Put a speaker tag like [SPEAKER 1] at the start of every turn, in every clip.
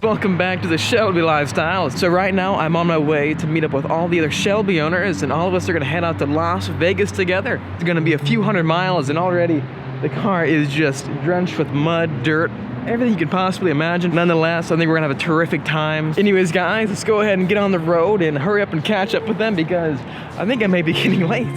[SPEAKER 1] welcome back to the Shelby lifestyle. So right now I'm on my way to meet up with all the other Shelby owners, and all of us are gonna head out to Las Vegas together. It's gonna be a few hundred miles, and already the car is just drenched with mud, dirt, everything you could possibly imagine. Nonetheless, I think we're gonna have a terrific time. Anyways, guys, let's go ahead and get on the road and hurry up and catch up with them because I think I may be getting late.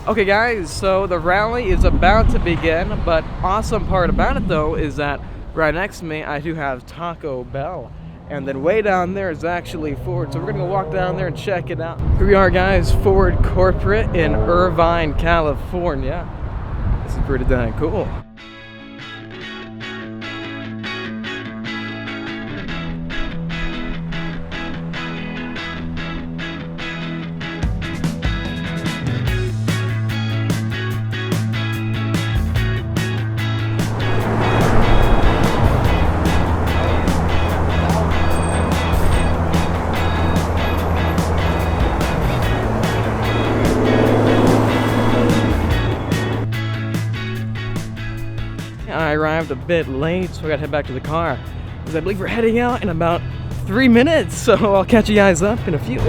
[SPEAKER 1] Okay guys, so the rally is about to begin, but awesome part about it though is that right next to me I do have Taco Bell, and then way down there is actually Ford, so we're gonna go walk down there and check it out. Here we are guys, Ford Corporate in Irvine, California. This is pretty dang cool. I arrived a bit late, so I gotta head back to the car because I believe we're heading out in about 3 minutes, so I'll catch you guys up in a few.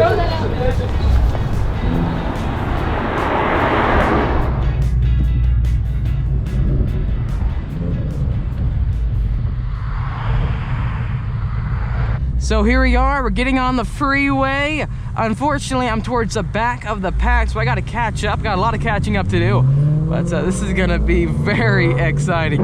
[SPEAKER 1] So here we are, we're getting on the freeway. Unfortunately, I'm towards the back of the pack, so I gotta catch up. Got a lot of catching up to do, but this is gonna be very exciting.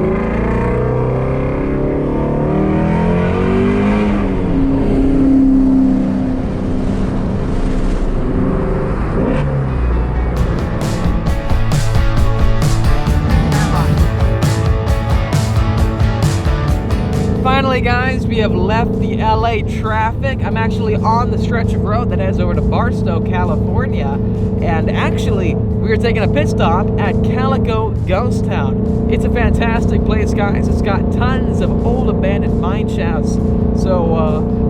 [SPEAKER 1] Finally guys, we have left the LA traffic. I'm actually on the stretch of road that heads over to Barstow, California. And actually, we are taking a pit stop at Calico Ghost Town. It's a fantastic place, guys. It's got tons of old abandoned mine shafts. So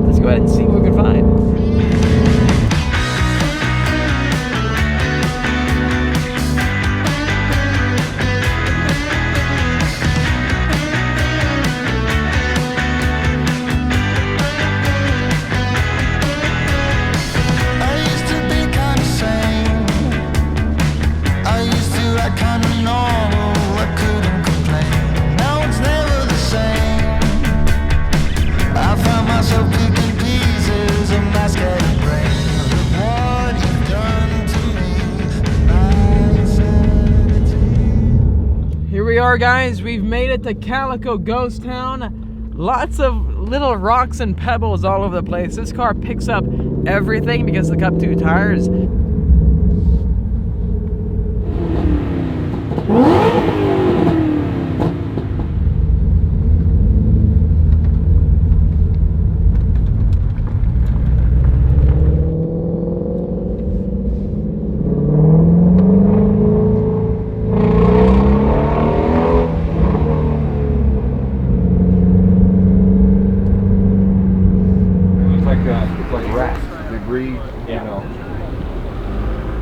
[SPEAKER 1] let's go ahead and see what we can find. Guys, we've made it to Calico Ghost Town. Lots of little rocks and pebbles all over the place. This car picks up everything because of the Cup 2 tires.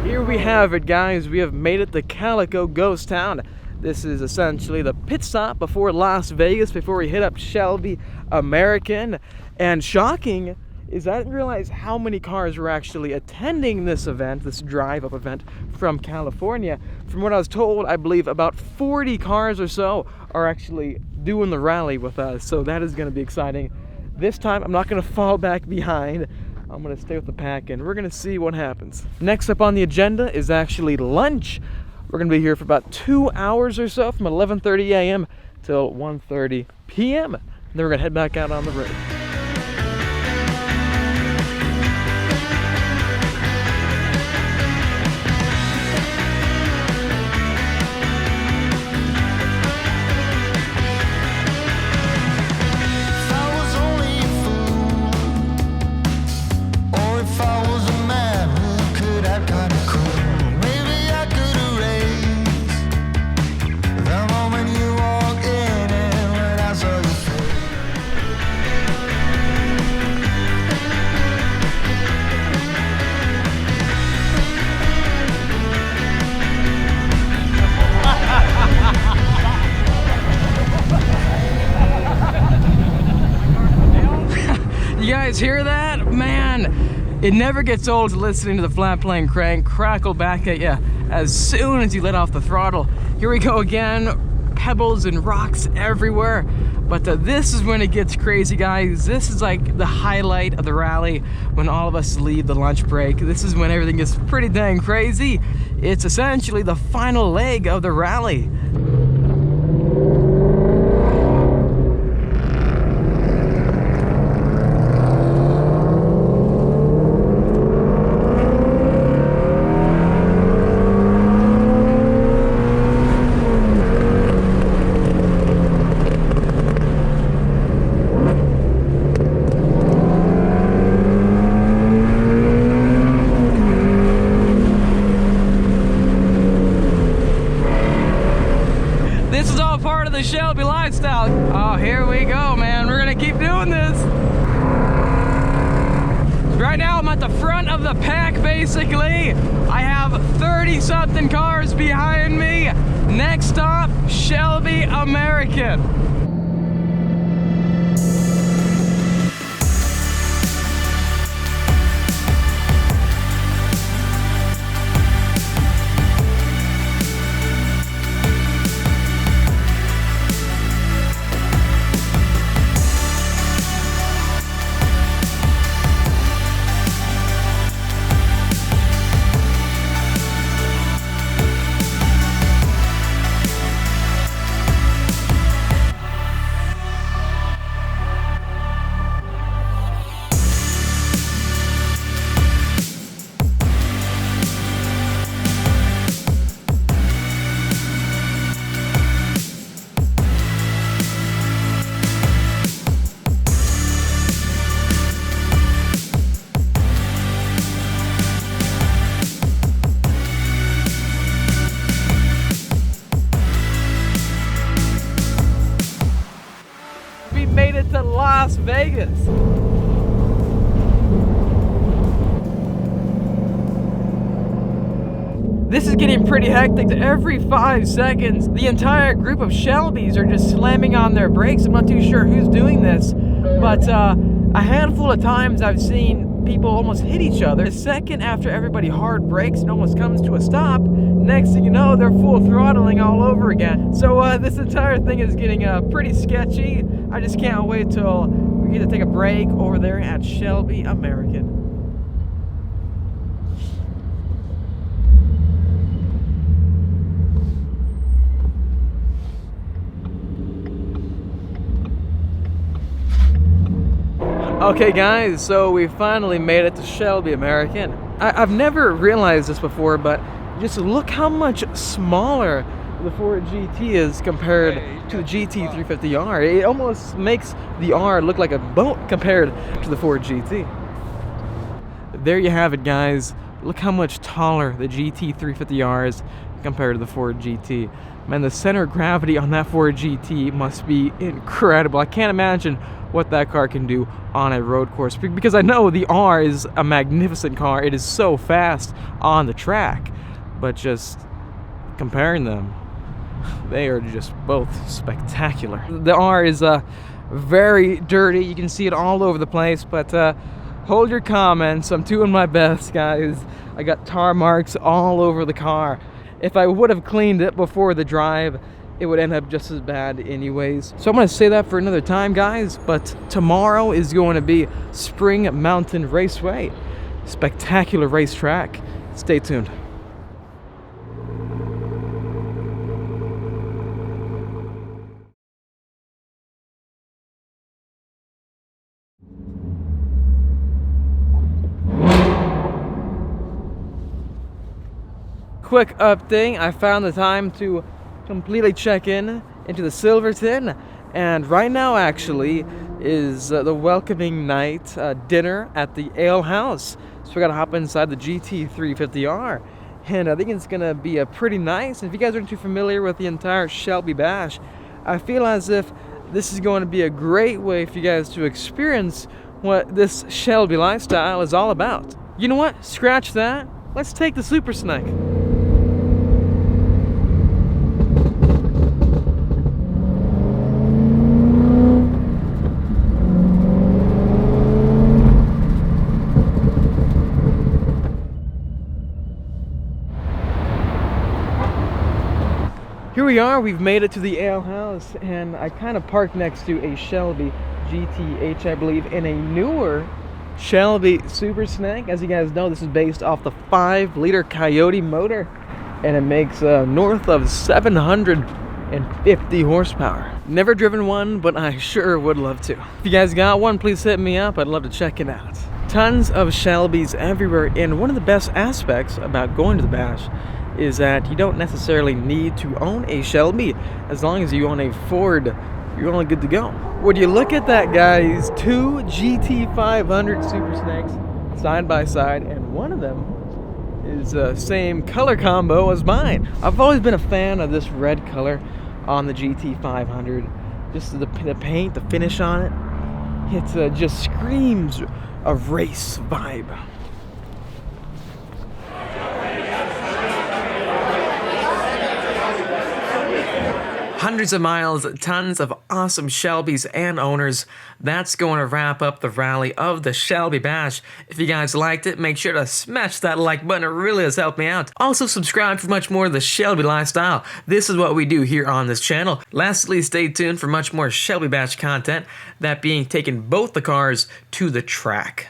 [SPEAKER 1] Here we have it guys, we have made it to Calico Ghost Town. This is essentially the pit stop before Las Vegas, before we hit up Shelby American. And shocking is I didn't realize how many cars were actually attending this event, this drive-up event from California. From what I was told, I believe about 40 cars or so are actually doing the rally with us, so that is going to be exciting. This time, I'm not going to fall back behind. I'm going to stay with the pack and we're going to see what happens. Next up on the agenda is actually lunch. We're gonna be here for about 2 hours or so, from 11:30 a.m. till 1:30 p.m. And then we're gonna head back out on the road. You guys hear that? Man, it never gets old listening to the flat plane crank crackle back at you as soon as you let off the throttle. Here we go again, pebbles and rocks everywhere. But this is when it gets crazy, guys. This is like the highlight of the rally when all of us leave the lunch break. This is when everything gets pretty dang crazy. It's essentially the final leg of the rally. This is all part of the Shelby lifestyle. Oh, here we go, man. We're gonna keep doing this. Right now, I'm at the front of the pack, basically. I have 30-something cars behind me. Next stop, Shelby American. Made it to Las Vegas. This is getting pretty hectic. Every 5 seconds, the entire group of Shelbys are just slamming on their brakes. I'm not too sure who's doing this, but a handful of times I've seen people almost hit each other. A second after everybody hard brakes and almost comes to a stop, next thing you know, they're full throttling all over again. So this entire thing is getting pretty sketchy. I just can't wait till we get to take a break over there at Shelby American. Okay guys, so we finally made it to Shelby American. I've never realized this before, but just look how much smaller the Ford GT is compared to the GT 350R. It almost makes the R look like a boat compared to the Ford GT. There you have it, guys. Look how much taller the GT 350R is compared to the Ford GT. Man, the center of gravity on that Ford GT must be incredible. I can't imagine what that car can do on a road course, because I know the R is a magnificent car. It is so fast on the track, but just comparing them, they are just both spectacular. The R is very dirty. You can see it all over the place, but hold your comments. I'm doing my best, guys. I got tar marks all over the car. If I would have cleaned it before the drive, it would end up just as bad anyways. So I'm going to say that for another time, guys, but tomorrow is going to be Spring Mountain Raceway. Spectacular racetrack. Stay tuned. quick update. I found the time to completely check in into the Silverton, and right now actually is the welcoming night dinner at the Ale House. So we gotta hop inside the GT350R, and I think it's gonna be a pretty nice. If you guys aren't too familiar with the entire Shelby Bash, I feel as if this is going to be a great way for you guys to experience what this Shelby lifestyle is all about. You know what? Scratch that. Let's take the Super Snake. Here we are, we've made it to the Ale House, and I kind of parked next to a Shelby GTH, I believe, in a newer Shelby Super Snake. As you guys know, this is based off the 5-liter Coyote motor, and it makes north of 750 horsepower. Never driven one, but I sure would love to. If you guys got one, please hit me up. I'd love to check it out. Tons of Shelbys everywhere, and one of the best aspects about going to the Bash is that you don't necessarily need to own a Shelby. As long as you own a Ford, you're only good to go. Would you look at that, guys? 2 GT500 Super Snakes side by side, and one of them is the same color combo as mine. I've always been a fan of this red color on the GT500. Just the paint, the finish on it. It just screams a race vibe. Hundreds of miles, tons of awesome Shelbys and owners. That's going to wrap up the rally of the Shelby Bash. If you guys liked it, make sure to smash that like button. It really has helped me out. Also, subscribe for much more of the Shelby lifestyle. This is what we do here on this channel. Lastly, stay tuned for much more Shelby Bash content, that being taking both the cars to the track.